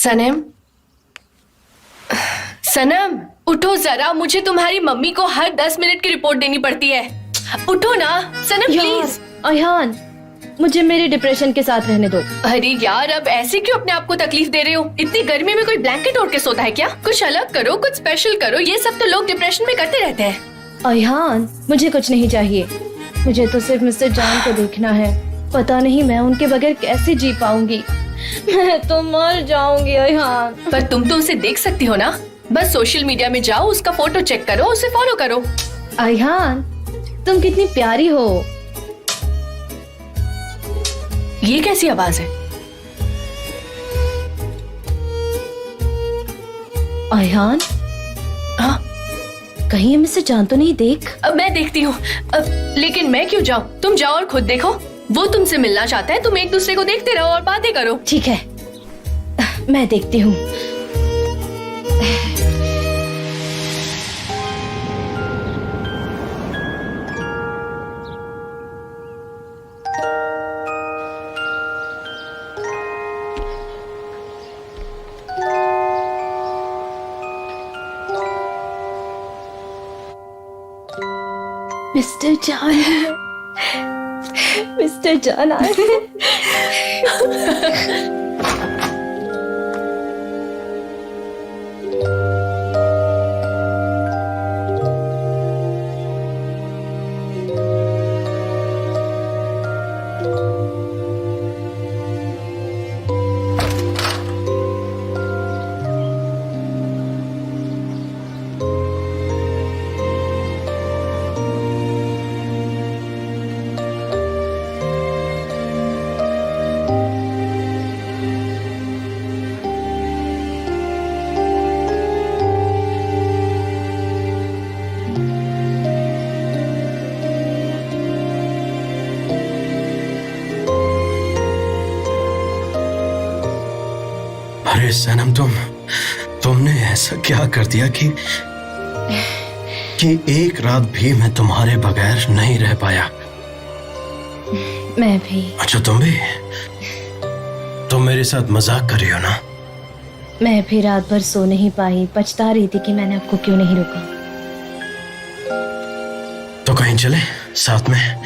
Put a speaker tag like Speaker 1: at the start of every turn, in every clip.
Speaker 1: सनम, सनम उठो जरा, मुझे तुम्हारी मम्मी को हर 10 मिनट की रिपोर्ट देनी पड़ती है। उठो ना सनम प्लीज।
Speaker 2: अयान, मुझे मेरे डिप्रेशन के साथ रहने दो।
Speaker 1: अरे यार, अब ऐसे क्यों अपने आप को तकलीफ दे रहे हो? इतनी गर्मी में कोई ब्लैंकेट ओढ़ के सोता है क्या? कुछ अलग करो, कुछ स्पेशल करो। ये सब तो लोग डिप्रेशन में करते रहते हैं।
Speaker 2: अयान, मुझे कुछ नहीं चाहिए। मुझे तो सिर्फ मिस्टर जान को देखना है। पता नहीं मैं उनके बगैर कैसे जी पाऊंगी। मैं तो मर जाऊंगी अयान।
Speaker 1: पर तुम तो उसे देख सकती हो ना। बस सोशल मीडिया में जाओ, उसका फोटो चेक करो, उसे फॉलो करो।
Speaker 2: अयान, तुम कितनी प्यारी हो।
Speaker 1: ये कैसी आवाज है?
Speaker 2: अयान,
Speaker 1: हाँ,
Speaker 2: कहीं ये मिस्टर जान तो नहीं देख?
Speaker 1: अब मैं देखती हूँ। लेकिन मैं क्यों जाऊँ? तुम जाओ और खुद देखो। वो तुमसे मिलना चाहता है। तुम एक दूसरे को देखते रहो और बातें करो।
Speaker 2: ठीक है, मैं देखती हूँ। मिस्टर जान, मिस्टर जान आए।
Speaker 3: अरे सनम, तुमने ऐसा क्या कर दिया कि एक रात भी मैं तुम्हारे बगैर नहीं रह पाया।
Speaker 2: मैं भी।
Speaker 3: अच्छा, तुम मेरे साथ मजाक कर रही हो ना?
Speaker 2: मैं भी रात भर सो नहीं पाई। पछता रही थी कि मैंने आपको क्यों नहीं रोका।
Speaker 3: तो कहीं चले साथ में?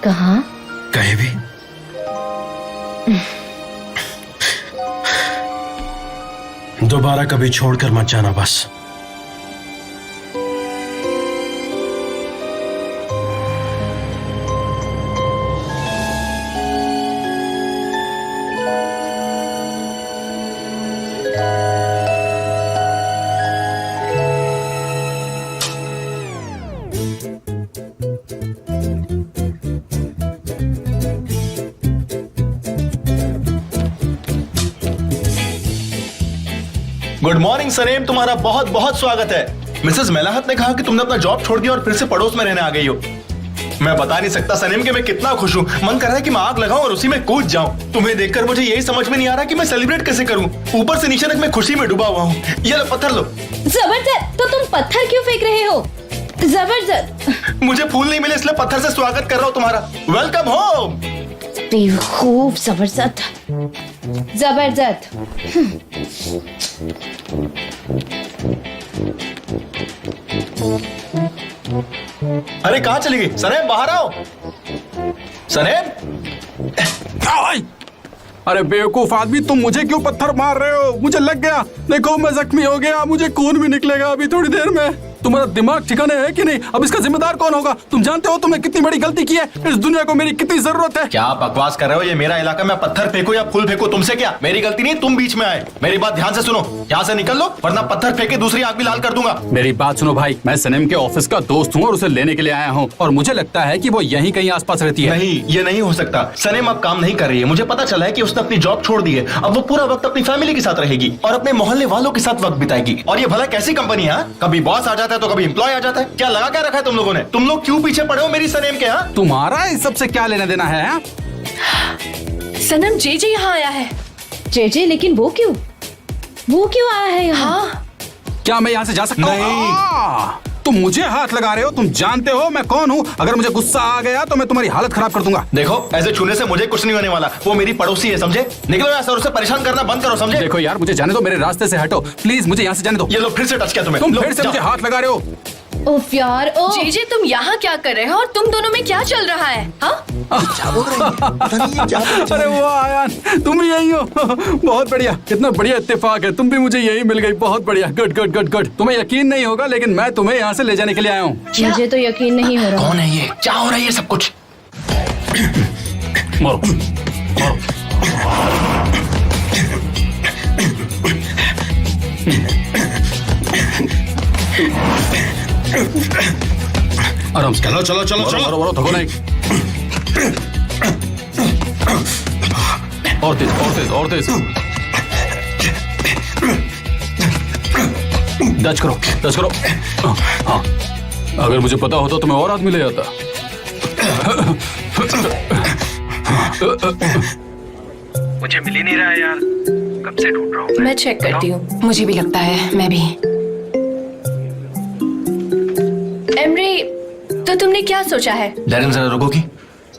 Speaker 2: कहाँ?
Speaker 3: कहीं भी। दोबारा कभी छोड़कर मत जाना बस।
Speaker 4: गुड मॉर्निंग सनेम, तुम्हारा बहुत बहुत स्वागत है। मिसेस मेलाहत ने कहा कि तुमने अपना जॉब छोड़ दिया और फिर से पड़ोस में रहने आ गई हो। मैं बता नहीं सकता सनेम कि मैं कितना खुश हूँ। मन कर रहा है कि मैं आग लगाऊं और उसी में कूद जाऊं। तुम्हें देखकर मुझे यही समझ में नहीं आ रहा कि मैं सेलिब्रेट कैसे करूं। ऊपर से नीचे तक मैं खुशी में डूबा हुआ हूँ। ये लो पत्थर लो।
Speaker 2: जबरदस्त। तो तुम पत्थर क्यों फेंक रहे हो? जबरदस्त।
Speaker 4: मुझे फूल नहीं मिले इसलिए पत्थर से स्वागत कर रहा हूँ तुम्हारा। Welcome home.
Speaker 2: खूब जबरदस्त, जबरदस्त।
Speaker 4: अरे कहाँ चली गई सनेम? बाहर आओ सनेम।
Speaker 5: अरे बेवकूफ आदमी, तुम मुझे क्यों पत्थर मार रहे हो? मुझे लग गया। देखो मैं जख्मी हो गया, मुझे खून भी निकलेगा अभी थोड़ी देर में। तुम्हारा दिमाग ठिकाने है कि नहीं? अब इसका जिम्मेदार कौन होगा? तुम जानते हो तुमने कितनी बड़ी गलती की है। इस दुनिया को मेरी कितनी जरूरत है।
Speaker 4: क्या बकवास कर रहे हो? ये मेरा इलाका, मैं पत्थर फेंकूं या फूल फेंकूं, तुमसे क्या? मेरी गलती नहीं, तुम बीच में आए। मेरी बात ध्यान से सुनो, यहाँ से निकल लो वरना पत्थर फेंके दूसरी आग भी लाल कर दूंगा।
Speaker 5: मेरी बात सुनो भाई, मैं सनेम के ऑफिस का दोस्त हूँ और उसे लेने के लिए आया हूँ और मुझे लगता है कि वो यहीं कहीं आसपास रहती है।
Speaker 4: नहीं, ये नहीं हो सकता। सनेम अब काम नहीं कर रही है। मुझे पता चला है कि उसने अपनी जॉब छोड़ दी है। अब वो पूरा वक्त अपनी फैमिली के साथ रहेगी और अपने मोहल्ले वालों के साथ वक्त बिताएगी। और ये भला कैसी कंपनी है? कभी बॉस आ जाता है तो कभी एम्प्लॉय आ जाता है। क्या लगा क्या रखा है तुम लोगों ने? तुम लोग क्यों पीछे पड़े हो मेरी सनेम के? यहाँ
Speaker 5: तुम्हारा इस सबसे क्या लेना देना है?
Speaker 1: सनम, जे यहाँ आया है।
Speaker 2: जे, लेकिन वो क्यों आया है यहाँ?
Speaker 1: हाँ,
Speaker 5: क्या मैं यहाँ से जा सकता हूँ?
Speaker 4: नहीं।
Speaker 5: तुम मुझे हाथ लगा रहे हो? तुम जानते हो मैं कौन हूँ? अगर मुझे गुस्सा आ गया तो मैं तुम्हारी हालत खराब कर दूंगा।
Speaker 4: देखो, ऐसे छूने से मुझे कुछ नहीं होने वाला। वो मेरी पड़ोसी है, समझे? निकलो यहाँ से और उसे परेशान करना बंद करो, समझे?
Speaker 5: देखो यार, मुझे जाने दो, मेरे रास्ते से हटो प्लीज, मुझे यहाँ से जाने दो।
Speaker 4: ये लो, फिर से टच किया तुम्हें।
Speaker 5: तुम
Speaker 4: लो,
Speaker 5: फिर से
Speaker 4: जाओ।
Speaker 5: मुझे हाथ लगा रहे हो।
Speaker 2: उफ यार, ओ
Speaker 1: जेजे तुम यहाँ क्या कर रहे हो और तुम दोनों में क्या चल रहा है? हाँ?
Speaker 5: अरे वाह आयान, तुम भी यही हो। बहुत बढ़िया, कितना बढ़िया इत्तेफाक है, तुम भी मुझे यही मिल गई। बहुत बढ़िया, गुड गुड गुड गुड। तुम्हें यकीन नहीं होगा लेकिन मैं तुम्हें यहाँ से ले जाने के लिए आया हूँ।
Speaker 2: मुझे तो यकीन नहीं हो रहा।
Speaker 4: कौन है ये? क्या हो रहा है ये सब कुछ?
Speaker 5: मारो मारो। आराम से।
Speaker 3: चलो चलो चलो चलो।
Speaker 5: मारो मारो, थको नहीं। और तेज और तेज और तेज। टच करो टच करो। हाँ, अगर मुझे पता होता तो मैं और आदमी ले जाता।
Speaker 3: मुझे मिल ही नहीं रहा है यार, कब से ढूंढ रहा हूँ।
Speaker 1: मैं चेक करती हूँ।
Speaker 6: मुझे भी लगता है, मैं भी।
Speaker 1: एमरी, तो तुमने क्या सोचा है?
Speaker 4: डैरेन जरा रुकोगी?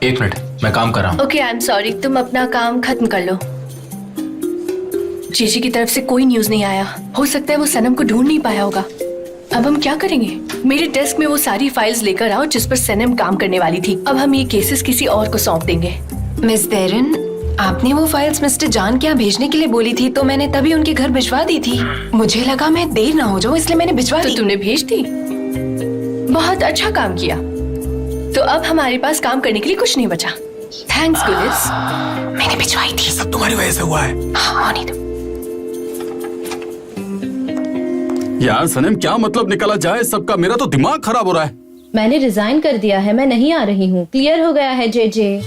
Speaker 4: 1 मिनट, मैं काम कर रहा हूँ।
Speaker 1: ओके, आई एम सॉरी, तुम अपना काम खत्म कर लो। जीजी की तरफ से कोई न्यूज नहीं आया। हो सकता है वो सनम को ढूंढ नहीं पाया होगा। अब हम क्या करेंगे? मेरे डेस्क में वो सारी फाइल्स लेकर आओ जिस पर सनम काम करने वाली थी। अब हम ये केसेस किसी और को सौंप देंगे।
Speaker 6: मिस डेरन, आपने वो फाइल्स मिस्टर जान के यहाँ भेजने के लिए बोली थी तो मैंने तभी उनके घर भिजवा दी थी। मुझे लगा मैं देर ना हो जाऊँ इसलिए मैंने भिजवा
Speaker 1: तो
Speaker 6: दी।
Speaker 1: तुमने भेज दी? बहुत अच्छा काम किया। तो अब हमारे पास काम करने के लिए कुछ नहीं बचा। थैंक्स गुलिस।
Speaker 6: मैंने भिजवाई थी।
Speaker 5: सब तुम्हारी वजह से हुआ है।
Speaker 6: हाँ, होने दो।
Speaker 5: यार सनम, क्या मतलब निकाला जाए सबका? मेरा तो दिमाग खराब हो रहा है।
Speaker 2: मैंने रिजाइन कर दिया है, मैं नहीं आ रही हूँ। क्लियर हो गया है जेजे।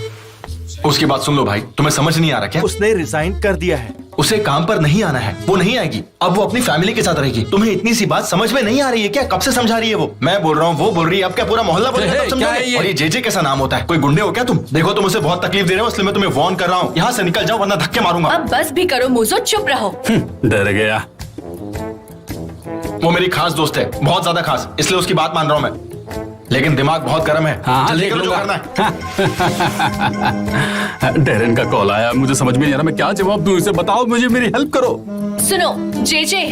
Speaker 4: उसकी बात सुन लो भाई, तुम्हें समझ नहीं आ रहा क्या?
Speaker 7: उसने रिजाइन कर दिया है।
Speaker 4: उसे काम पर नहीं आना है, वो नहीं आएगी। अब वो अपनी फैमिली के साथ रहेगी। तुम्हें इतनी सी बात समझ में नहीं आ रही है क्या? कब से समझा रही है वो? मैं बोल रहा हूँ, वो बोल रही है। अब क्या पूरा मोहल्ला बोल रहा है?
Speaker 5: हे,
Speaker 4: तब समझा
Speaker 5: क्या
Speaker 4: रहे?
Speaker 5: है ये?
Speaker 4: और ये जेजे कैसा नाम होता है? कोई गुंडे हो क्या तुम? देखो, तुम उसे बहुत तकलीफ दे रहे हो, इसलिए मैं तुम्हें वार्न कर रहा हूँ। यहाँ से निकल जाओ वरना धक्के मारूंगा।
Speaker 1: अब बस भी करो मुझो, चुप रहो।
Speaker 5: डर गया।
Speaker 4: वो मेरी खास दोस्त है, बहुत ज्यादा खास, इसलिए उसकी बात मान रहा हूँ मैं। लेकिन दिमाग बहुत गर्म है।
Speaker 5: हाँ,
Speaker 4: जल्दी
Speaker 5: देख
Speaker 4: करो जो
Speaker 5: लूंगा।
Speaker 4: करना है।
Speaker 5: डेरन का कॉल आया, मुझे समझ में नहीं आ रहा मैं क्या जवाब दूं इसे। बताओ मुझे, मेरी हेल्प करो।
Speaker 1: सुनो जेजे,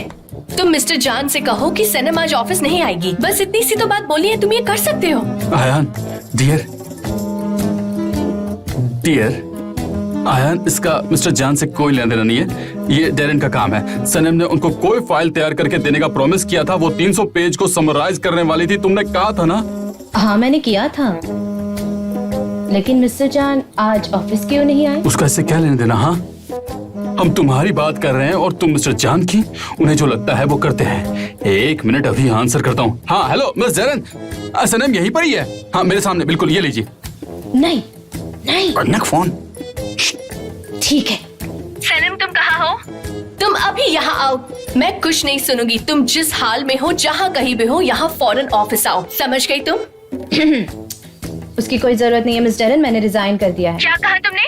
Speaker 1: तुम मिस्टर जान से कहो कि सनम आज ऑफिस नहीं आएगी। बस इतनी सी तो बात बोली है, तुम ये कर सकते हो।
Speaker 5: आयान डियर, डियर आयान, इसका मिस्टर जान से कोई लेना देना नहीं है। ये डेरन का काम है। सनम ने उनको कोई फाइल तैयार करके देने का प्रॉमिस किया था। वो 300 पेज को समराइज करने वाली थी, तुमने कहा था ना?
Speaker 2: हाँ, मैंने किया था। लेकिन मिस्टर जान आज ऑफिस क्यों नहीं आए?
Speaker 5: उसका इससे क्या लेना देना? हाँ, हम तुम्हारी बात कर रहे हैं और तुम मिस्टर जान की। उन्हें जो लगता है वो करते हैं। 1 मिनट, अभी आंसर करता हूँ। हाँ हेलो मिस डेरन, सनम यहीं पर ही है। हाँ, मेरे सामने, बिल्कुल, ये लीजिए।
Speaker 2: नहीं नहीं,
Speaker 5: करना फोन।
Speaker 2: ठीक है।
Speaker 1: सनम तुम कहाँ हो? तुम अभी यहाँ आओ। मैं कुछ नहीं सुनूंगी। तुम जिस हाल में हो, जहाँ कहीं भी हो, यहाँ फौरन ऑफिस आओ। समझ गई तुम?
Speaker 2: उसकी कोई जरूरत नहीं है मिस डेरन, मैंने रिजाइन कर दिया है।
Speaker 1: क्या कहा तुमने?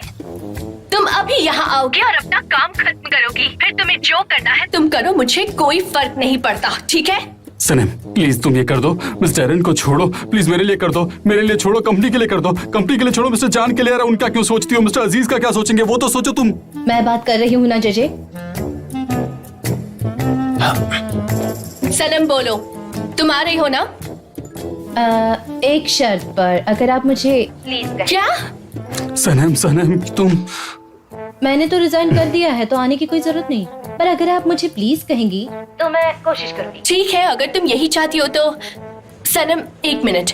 Speaker 1: तुम अभी यहाँ आओगे और अपना काम खत्म करोगी। फिर तुम्हें जो करना है तुम करो, मुझे कोई फर्क नहीं पड़ता, ठीक है?
Speaker 5: सनम प्लीज तुम ये कर दो, मिस डेरन को छोड़ो प्लीज, मेरे लिए कर दो, मेरे लिए छोड़ो, कंपनी के लिए कर दो, कंपनी के लिए छोड़ो। मिस्टर जान के लिए यार, उनका क्यों सोचती हो? मिस्टर अजीज का क्या सोचेंगे वो तो सोचो तुम।
Speaker 2: मैं बात कर रही हूँ ना जेजे।
Speaker 1: सनम बोलो, तुम आ रही हो ना?
Speaker 2: एक शर्त पर, अगर आप मुझे
Speaker 1: क्या?
Speaker 5: सनम सनम तुम।
Speaker 2: मैंने तो रिजाइन कर दिया है तो आने की कोई जरूरत नहीं, पर अगर आप मुझे प्लीज कहेंगी तो मैं कोशिश करूंगी।
Speaker 1: ठीक है, अगर तुम यही चाहती हो तो। सनम 1 मिनट।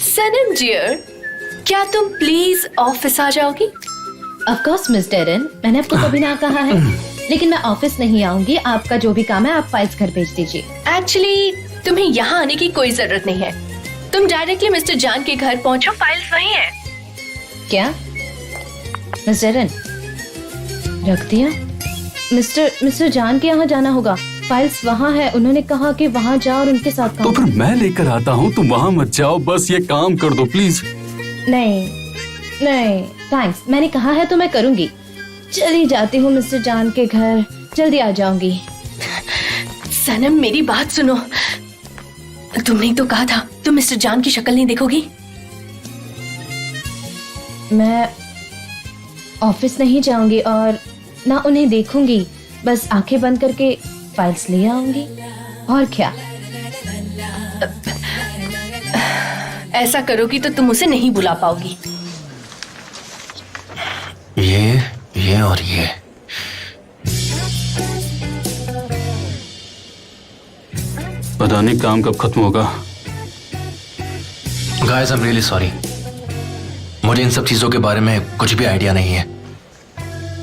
Speaker 1: सनम डियर, क्या तुम प्लीज ऑफिस आ जाओगी?
Speaker 2: ऑफ कोर्स मिस डेरन, मैंने आपको कभी ना कहा है, लेकिन मैं ऑफिस नहीं आऊंगी। आपका जो भी काम है आप फाइल्स घर भेज दीजिए।
Speaker 1: एक्चुअली तुम्हें यहाँ आने की कोई जरूरत नहीं है। तुम डायरेक्टली मिस्टर जान के घर पहुंचो, फाइल्स वहीं है।
Speaker 2: क्या मिस डेरन, रख दिया। मिस्टर जान के यहाँ जाना होगा, फाइल्स वहाँ है। उन्होंने कहा कि वहाँ जाओ और उनके साथ
Speaker 5: तो
Speaker 2: काम
Speaker 5: फिर मैं लेकर आता हूँ, तुम वहाँ मत जाओ, बस ये काम कर दो प्लीज।
Speaker 2: नहीं थैंक्स, मैंने कहा है तो मैं करूँगी। चली जाती हूँ मिस्टर जान के घर, जल्दी आ जाऊंगी।
Speaker 1: सनम मेरी बात सुनो, तुमने ही तो कहा था तुम मिस्टर जान की शक्ल नहीं देखोगी।
Speaker 2: मैं ऑफिस नहीं जाऊंगी और ना उन्हें देखूंगी, बस आंखें बंद करके फाइल्स ले आऊंगी। और क्या?
Speaker 1: ऐसा करोगी तो तुम उसे नहीं बुला पाओगी।
Speaker 3: ये और ये।
Speaker 5: पता नहीं काम कब खत्म होगा।
Speaker 3: Guys I am really sorry, मुझे इन सब चीजों के बारे में कुछ भी आइडिया नहीं है।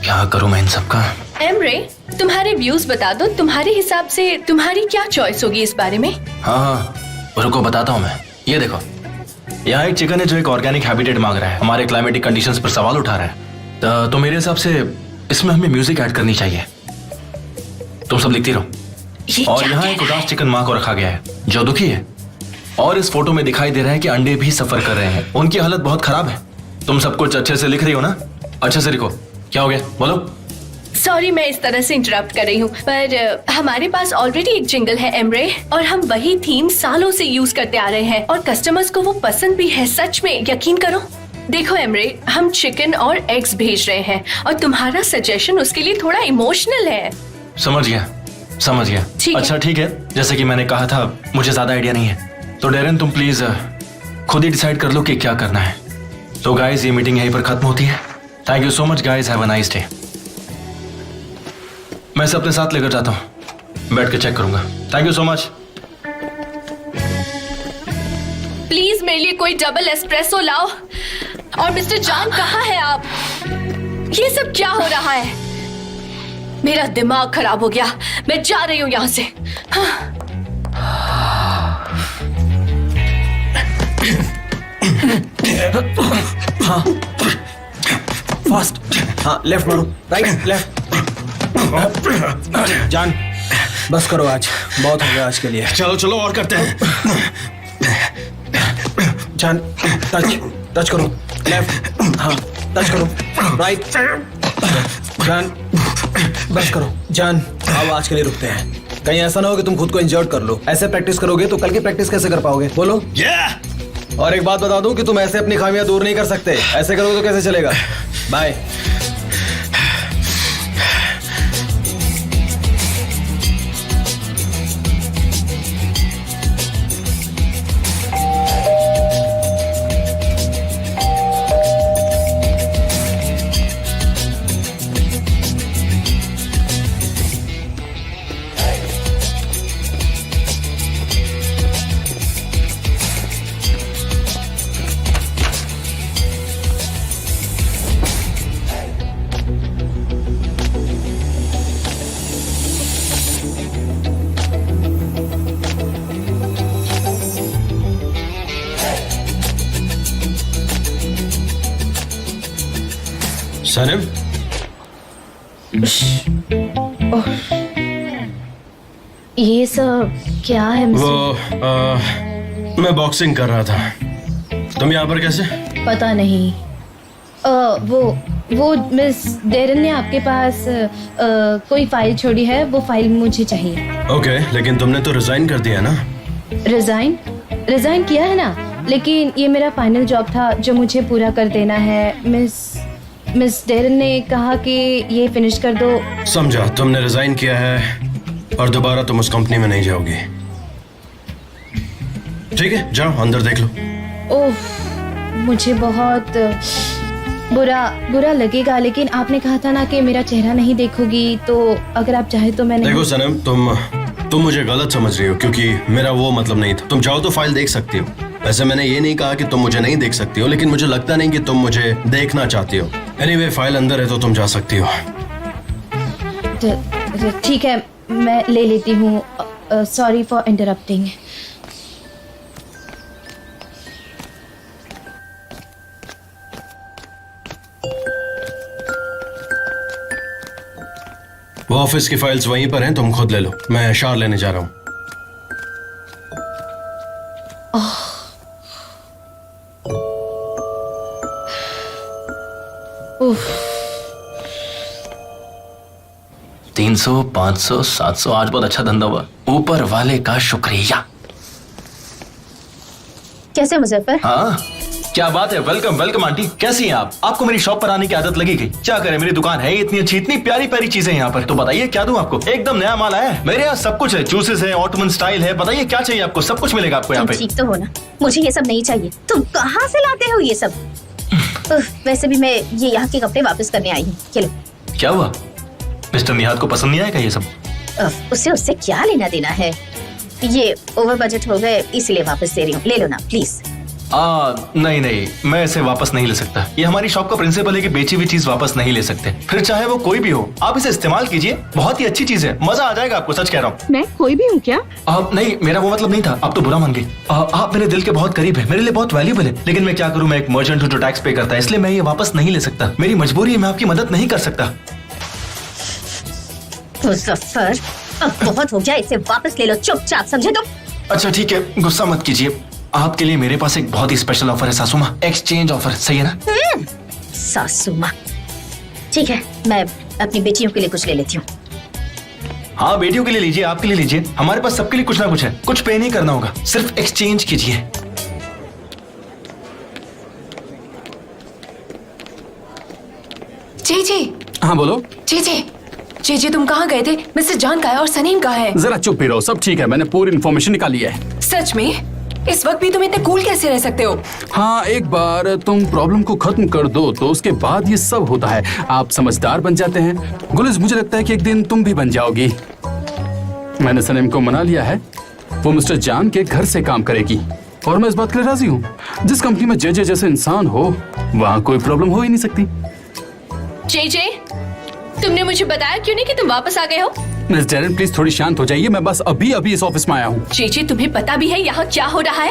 Speaker 3: क्या करूं मैं इन सब का?
Speaker 1: एमरे, तुम्हारे व्यूज बता दो, तुम्हारे हिसाब से तुम्हारी क्या चॉइस होगी इस बारे में?
Speaker 3: हाँ, रुको बताता हूँ मैं। ये देखो, यहाँ एक चिकन है जो एक ऑर्गेनिक हैबिटेट मांग रहा है, हमारे क्लाइमेटिक कंडीशंस पर सवाल उठा रहा है। तो मेरे हिसाब से इसमें हमें म्यूजिक ऐड करनी चाहिए। तुम सब लिखती रहो।
Speaker 1: ये
Speaker 3: और
Speaker 1: क्या
Speaker 3: यहाँ
Speaker 1: कह
Speaker 3: एक
Speaker 1: रहा
Speaker 3: उदास
Speaker 1: है?
Speaker 3: चिकन माँ को रखा गया है जो दुखी है, और इस फोटो में दिखाई दे रहा है कि अंडे भी सफर कर रहे हैं। उनकी हालत बहुत खराब है। तुम सब कुछ अच्छे से लिख रही हो ना? अच्छे से लिखो। क्या हो गया बोलो?
Speaker 1: सॉरी मैं इस तरह से इंटरप्ट कर रही हूँ, पर हमारे पास ऑलरेडी एक जिंगल है एमरे, और हम वही थीम सालों से यूज करते आ रहे हैं और कस्टमर्स को वो पसंद भी है। सच में यकीन करो। देखो एमरे, हम चिकन और एग्स भेज रहे हैं और तुम्हारा सजेशन उसके लिए थोड़ा इमोशनल है।
Speaker 3: समझ गया।
Speaker 1: ठीक है।
Speaker 3: अच्छा ठीक है, जैसे कि मैंने कहा था मुझे ज्यादा आइडिया नहीं है, तो डेरन तुम प्लीज खुद ही डिसाइड कर लो कि क्या करना है। तो गाइस ये मीटिंग यहीं पर खत्म होती है। Thank you so much guys, have a nice day. मैं इसे अपने साथ लेकर जाता हूँ, बैठ के चेक करूंगा। Thank you so much.
Speaker 1: Please मेरे लिए कोई डबल एस्प्रेसो लाओ। और मिस्टर जान कहाँ है आप? ये सब क्या हो रहा है? मेरा दिमाग खराब हो गया, मैं जा रही हूँ यहाँ से।
Speaker 7: फास्ट। हाँ लेफ्ट मारो, राइट लेफ्ट। जान बस करो, आज बहुत हो गया आज के लिए।
Speaker 4: चलो और करते हैं।
Speaker 7: जान टच करो, लेफ्ट। हाँ टच करो, राइट। जान बस करो। जान अब आज के लिए रुकते हैं, कहीं ऐसा ना हो कि तुम खुद को इंजर्ड कर लो। ऐसे प्रैक्टिस करोगे तो कल की प्रैक्टिस कैसे कर पाओगे बोलो? और एक बात बता दूं कि तुम ऐसे अपनी खामियां दूर नहीं कर सकते। ऐसे करोगे तो कैसे चलेगा? बाय।
Speaker 3: सनम,
Speaker 2: ये सब क्या है
Speaker 3: वो मैं बॉक्सिंग कर रहा था। तुम यहाँ पर कैसे?
Speaker 2: पता नहीं। वो मिस डेरन ने आपके पास कोई फाइल छोड़ी है, वो फाइल मुझे चाहिए।
Speaker 3: ओके, लेकिन तुमने तो रिजाइन कर दिया ना?
Speaker 2: रिजाइन किया है ना, लेकिन ये मेरा फाइनल जॉब था जो मुझे पूरा कर देना है। मिस डेरन ने कहा कि ये फिनिश कर दो।
Speaker 3: समझा, तुमने रिजाइन किया है और दोबारा तुम उस कंपनी में नहीं जाओगी। ठीक है, जाओ अंदर देख लो।
Speaker 2: ओह, मुझे बहुत बुरा लगेगा, लेकिन आपने कहा था ना कि मेरा चेहरा नहीं देखोगी, तो अगर आप चाहे तो मैं नहीं।
Speaker 3: देखो सनम, तुम मुझे गलत समझ रही हो, क्योंकि मेरा वो मतलब नहीं था। तुम चाहो तो फाइल देख सकती हो। वैसे मैंने ये नहीं कहा कि तुम मुझे नहीं देख सकती हो, लेकिन मुझे लगता नहीं कि तुम मुझे देखना चाहती हो। एनीवे, फाइल अंदर है तो तुम जा सकती हो।
Speaker 2: ठीक है, मैं ले लेती हूँ। Sorry for interrupting.
Speaker 8: वो ऑफिस की फाइल्स वहीं पर हैं, तुम खुद ले लो, मैं शार लेने जा रहा हूँ।
Speaker 2: उफ,
Speaker 3: 300, 500, 700, आज बहुत अच्छा धंधा हुआ, ऊपर वाले का शुक्रिया।
Speaker 2: कैसे मुजफ्फर?
Speaker 3: हाँ, क्या बात है। वेलकम वेलकम आंटी, कैसी हैं आप? आपको मेरी शॉप पर आने की आदत लगी गई। क्या करें, मेरी दुकान है इतनी अच्छी, इतनी प्यारी प्यारी चीजें यहाँ पर। तो बताइए क्या दूं आपको? एकदम नया माल आया है मेरे यहाँ, सब कुछ है, जूसेस है, ऑटोमन स्टाइल है। बताइए क्या चाहिए आपको, सब कुछ मिलेगा आपको यहाँ पे।
Speaker 9: ठीक तो हो ना, मुझे ये सब नहीं चाहिए। तुम कहाँ से लाते हो ये सब? वैसे भी मैं ये यहाँ के कपड़े वापस करने आई हूँ। चलो।
Speaker 3: क्या हुआ, मिस्टर निहाद को पसंद नहीं आएगा ये सब?
Speaker 9: उससे क्या लेना देना है? ये ओवर बजट हो गए, इसलिए वापस दे रही हूँ। ले लो ना प्लीज।
Speaker 3: नहीं नहीं, मैं इसे वापस नहीं ले सकता। ये हमारी शॉप का प्रिंसिपल है कि बेची हुई चीज वापस नहीं ले सकते, फिर चाहे वो कोई भी हो। आप इसे इस्तेमाल कीजिए, बहुत ही अच्छी चीज है, मजा आ जाएगा आपको, सच कह रहा हूँ।
Speaker 9: मैं कोई भी हूँ क्या?
Speaker 3: नहीं, मेरा वो मतलब नहीं था, आप तो बुरा मान गई। आप मेरे दिल के बहुत करीब है, मेरे लिए बहुत वैल्यूबल है, लेकिन मैं क्या करूँ, मैं एक मर्चेंट हूँ जो टैक्स पे करता है, इसलिए मैं ये वापस नहीं ले सकता। मेरी मजबूरी है, मैं आपकी मदद नहीं कर सकता।
Speaker 9: मुजफ्फर, अब बहुत हो गया, इसे वापस ले लो चुपचाप, समझे तुम?
Speaker 3: अच्छा ठीक है, गुस्सा मत कीजिए। आपके लिए मेरे पास एक बहुत ही स्पेशल ऑफर है सासू माँ, एक्सचेंज ऑफर, सही है ना?
Speaker 9: सासू माँ, ठीक है, मैं अपनी बेटियों के लिए कुछ ले लेती हूँ।
Speaker 3: हाँ, बेटियों के लिए लीजिए, आपके लिए लीजिए, हमारे पास सबके लिए कुछ ना कुछ है। कुछ पे नहीं करना होगा, सिर्फ एक्सचेंज कीजिए।
Speaker 6: जी।
Speaker 5: हाँ बोलो।
Speaker 6: जी, तुम कहाँ गए थे? मिस्टर जान कहाँ है और सनीम कहाँ है?
Speaker 5: जरा चुप ही रहो, सब ठीक है, मैंने पूरी इन्फॉर्मेशन निकाली है।
Speaker 6: सच में? इस वक्त भी तुम इतने कूल कैसे रह सकते हो?
Speaker 5: हाँ, एक बार तुम प्रॉब्लम को खत्म कर दो तो उसके बाद ये सब होता है, आप समझदार बन जाते हैं। गुलिस, मुझे लगता है कि एक दिन तुम भी बन जाओगी। मैंने सनीम को मना लिया है, वो मिस्टर जान के घर से काम करेगी और मैं इस बात के लिए राजी हूँ। जिस कंपनी में जे जैसे इंसान हो वहाँ कोई प्रॉब्लम हो ही नहीं सकती।
Speaker 1: जे, तुमने मुझे बताया क्यों नहीं कि तुम वापस आ गए हो?
Speaker 5: मिस डेरेन प्लीज थोड़ी शांत हो जाइए, मैं बस अभी इस ऑफिस में आया हूँ।
Speaker 1: जे, तुम्हें पता भी है यहाँ क्या हो रहा है?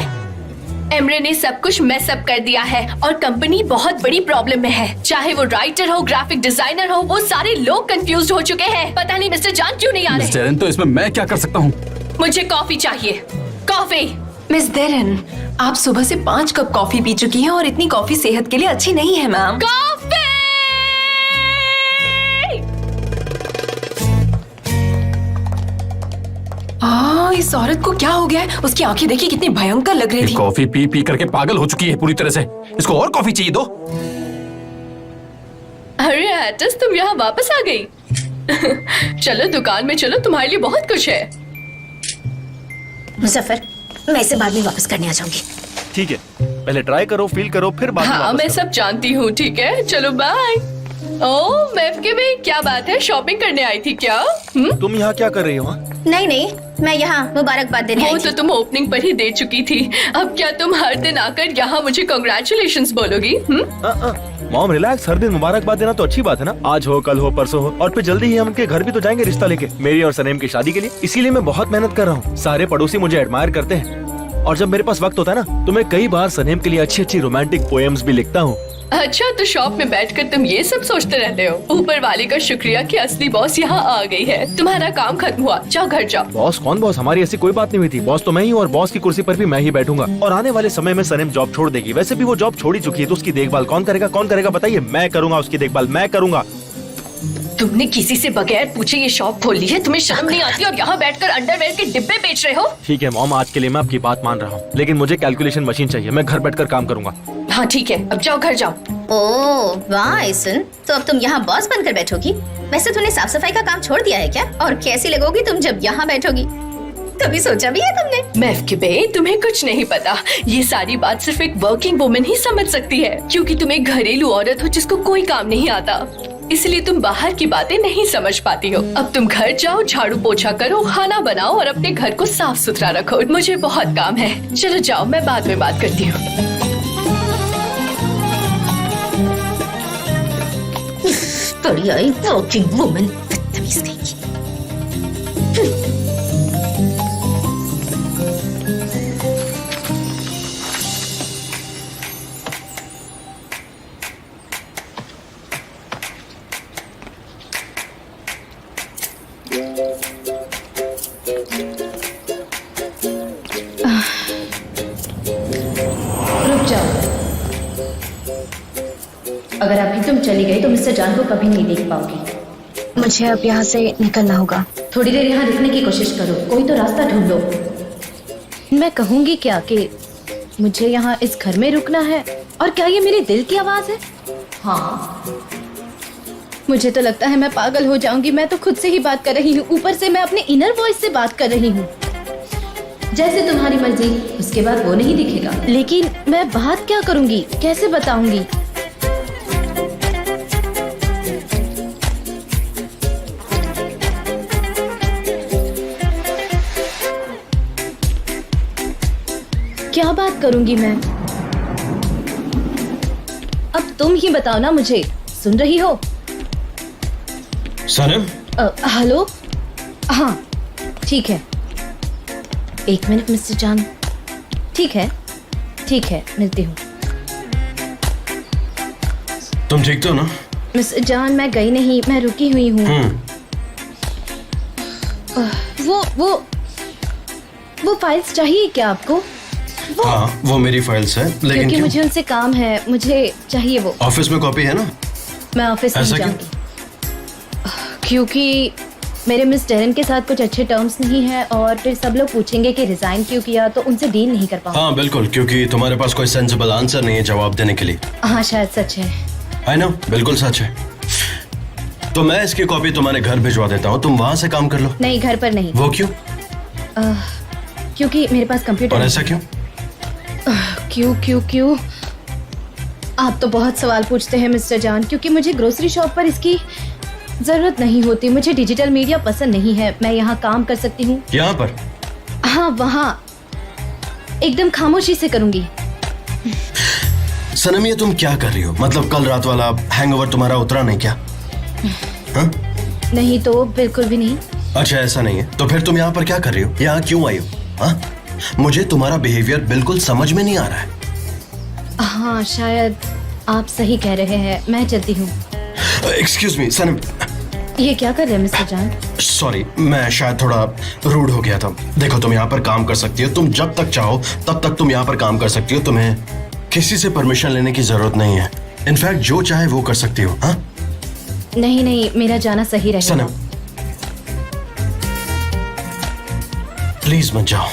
Speaker 1: एमरे ने सब कुछ मैस अप कर दिया है और कंपनी बहुत बड़ी प्रॉब्लम में है। चाहे वो राइटर हो, ग्राफिक डिजाइनर हो, वो सारे लोग कंफ्यूज हो चुके हैं। पता नहीं मिस्टर जान क्यों नहीं आ रहे।
Speaker 5: मिस डेरेन, तो इसमें मैं क्या कर सकता हूँ?
Speaker 1: मुझे कॉफी चाहिए, कॉफी।
Speaker 6: मिस डेरेन, आप सुबह से 5 कप कॉफी पी चुकी हैं और इतनी कॉफी सेहत के लिए अच्छी नहीं है मैम।
Speaker 1: कॉफी!
Speaker 6: इस औरत को क्या हो गया है? उसकी आंखें देखिए कितनी भयंकर लग रही थी।
Speaker 5: कॉफी पी पी करके पागल हो चुकी है पूरी तरह से, इसको और कॉफी चाहिए दो।
Speaker 1: अरे एटस, तुम यहाँ वापस आ गई। चलो दुकान में चलो, तुम्हारे लिए बहुत कुछ है।
Speaker 9: मुजफ्फर, मैं इसे बाद में वापस करने आ जाऊंगी।
Speaker 4: ठीक है, पहले ट्राई करो, फील करो, फिर बाद में
Speaker 1: हाँ,
Speaker 4: वापस
Speaker 1: मैं
Speaker 4: करो।
Speaker 1: सब जानती हूँ, ठीक है, चलो बाय। ओह मैफके भाई, क्या बात है, शॉपिंग करने आई थी क्या?
Speaker 4: तुम यहाँ क्या कर रही हो?
Speaker 9: नहीं, मैं यहाँ मुबारकबाद देने आई
Speaker 1: वो
Speaker 9: थी।
Speaker 1: तो तुम ओपनिंग पर ही दे चुकी थी। अब क्या तुम हर दिन आकर यहाँ मुझे कांग्रेचुलेशंस बोलोगी?
Speaker 4: मॉम रिलैक्स, हर दिन मुबारकबाद देना तो अच्छी बात है ना। आज हो, कल हो, परसों हो, और फिर जल्दी ही हम उनके घर भी तो जाएंगे रिश्ता लेके, मेरी और सनीम की शादी के लिए। इसीलिए मैं बहुत मेहनत कर रहा हूँ। सारे पड़ोसी मुझे एडमायर करते हैं और जब मेरे पास वक्त होता है ना तो मैं कई बार सनीम के लिए अच्छी अच्छी रोमांटिक पोएम्स भी लिखता हूँ।
Speaker 1: अच्छा, तो शॉप में बैठकर तुम ये सब सोचते रहते हो? ऊपर वाले का शुक्रिया कि असली बॉस यहाँ आ गई है। तुम्हारा काम खत्म हुआ, जाओ घर जाओ।
Speaker 4: बॉस? कौन बॉस? हमारी ऐसी कोई बात नहीं हुई थी। बॉस तो मैं ही हूँ और बॉस की कुर्सी पर भी मैं ही बैठूंगा। और आने वाले समय में सनीम जॉब छोड़ देगी। वैसे भी वो जॉब छोड़ ही चुकी है, तो उसकी देखभाल कौन करेगा बताइए? मैं करूंगा उसकी देखभाल, मैं करूंगा।
Speaker 1: तुमने किसी से बगैर पूछे ये शॉप खोल ली है? तुम्हें शर्म नहीं आती? और यहाँ बैठकर अंडरवेयर के डिब्बे बेच रहे हो?
Speaker 4: ठीक है मॉम, आज के लिए मैं आपकी बात मान रहा हूँ, लेकिन मुझे कैलकुलेशन मशीन चाहिए। मैं घर बैठकर काम करूंगा।
Speaker 1: हाँ ठीक है, अब जाओ घर जाओ।
Speaker 9: ओह वाह आइसन, तो अब तुम यहाँ बॉस बनकर बैठोगी? वैसे तूने साफ सफाई का काम छोड़ दिया है क्या? और कैसी लगोगी तुम जब यहाँ बैठोगी? कभी सोचा भी है तुमने?
Speaker 1: मैफके बे, तुम्हें कुछ नहीं पता। ये सारी बात सिर्फ एक वर्किंग वुमन ही समझ सकती है, क्योंकि तुम एक घरेलू औरत हो जिसको कोई काम नहीं आता। इसलिए तुम बाहर की बातें नहीं समझ पाती हो। अब तुम घर जाओ, झाड़ू पोछा करो, खाना बनाओ और अपने घर को साफ सुथरा रखो। मुझे बहुत काम है, चलो जाओ, मैं बाद में बात करती हूँ।
Speaker 9: बड़ी आई वर्किंग वुमन, बदतमीज कहीं।
Speaker 2: रुक जाओ। अगर अभी तुम चली गई तो मिस्टर जान को कभी नहीं देख पाओगी।
Speaker 6: मुझे अब यहाँ से निकलना होगा।
Speaker 2: थोड़ी देर यहाँ रुकने की कोशिश करो, कोई तो रास्ता ढूंढो। मैं कहूंगी क्या कि मुझे यहाँ इस घर में रुकना है, और क्या ये मेरे दिल की आवाज है? हाँ, मुझे तो लगता है मैं पागल हो जाऊंगी। मैं तो खुद से ही बात कर रही हूँ, ऊपर से मैं अपने इनर वॉइस से बात कर रही हूँ। जैसे तुम्हारी मर्जी, उसके बाद वो नहीं दिखेगा। लेकिन मैं बात क्या करूंगी, कैसे बताऊंगी? क्या बात करूंगी मैं? अब तुम ही बताओ ना मुझे। सुन रही हो?
Speaker 8: सनम,
Speaker 2: हेलो। हाँ ठीक है, एक मिनट मिस्टर जान। ठीक है, मिलती हूँ।
Speaker 8: तुम ठीक तो ना?
Speaker 2: मिस्टर जान, मैं गई नहीं, मैं रुकी हुई हूँ। वो फाइल्स चाहिए क्या आपको?
Speaker 8: हाँ, वो मेरी फाइल्स है, लेकिन
Speaker 2: क्योंकि
Speaker 8: क्यों?
Speaker 2: मुझे उनसे काम है, मुझे चाहिए वो।
Speaker 8: ऑफिस में कॉपी है ना?
Speaker 2: मैं ऑफिस नहीं
Speaker 8: ऐसा क्यों?
Speaker 2: जाऊंगी क्योंकि मेरे मिस डेरन के साथ कुछ अच्छे टर्म्स नहीं है, और फिर सब लोग पूछेंगे कि रिजाइन क्यों किया, तो उनसे डील नहीं कर पाऊंगी।
Speaker 8: हाँ बिल्कुल, क्योंकि तुम्हारे पास कोई सेंसिबल आंसर नहीं है जवाब देने के लिए।
Speaker 2: हाँ शायद सच है।
Speaker 8: आई नो, बिल्कुल सच है। तो मैं इसकी कॉपी तुम्हारे घर भिजवा देता हूँ, तुम वहां से काम कर लो।
Speaker 2: नहीं, घर पर नहीं।
Speaker 8: वो क्यों?
Speaker 2: क्योंकि मेरे पास कंप्यूटर
Speaker 8: और
Speaker 2: नहीं।
Speaker 8: ऐसा क्यों?
Speaker 2: क्यों? आप तो बहुत सवाल पूछते हैं मिस्टर जान। क्योंकि मुझे ग्रोसरी शॉप पर इसकी जरूरत नहीं होती। मुझे डिजिटल मीडिया पसंद नहीं है। मैं यहाँ काम कर सकती हूँ।
Speaker 8: यहाँ पर?
Speaker 2: हाँ, वहाँ एकदम खामोशी से करूंगी।
Speaker 8: सनम, ये तुम क्या कर रही हो? मतलब कल रात वाला हैंगओवर तुम्हारा उतरा नहीं क्या? हाँ?
Speaker 2: नहीं तो बिल्कुल भी नहीं।
Speaker 8: अच्छा, ऐसा नहीं है तो फिर तुम यहाँ पर क्या कर रही हो? यहाँ क्यों आई हो? हाँ? मुझे तुम्हारा बिहेवियर बिल्कुल समझ में नहीं आ रहा है।
Speaker 2: हाँ, शायद आप सही कह रहे हैं। मैं चलती हूँ।
Speaker 8: एक्सक्यूज मी सनम।
Speaker 2: ये क्या कर रहे हैं मिस्टर जान?
Speaker 8: सॉरी, मैं शायद थोड़ा रूड हो गया था। देखो, तुम यहाँ पर काम कर सकती हो, तुम जब तक चाहो तब तक तुम यहाँ पर काम कर सकती हो। तुम्हें किसी से परमिशन लेने की जरूरत नहीं है। इनफैक्ट जो चाहे वो कर सकती हो। हाँ?
Speaker 2: नहीं, मेरा जाना सही रहेगा।
Speaker 8: सनम, प्लीज मत जाओ।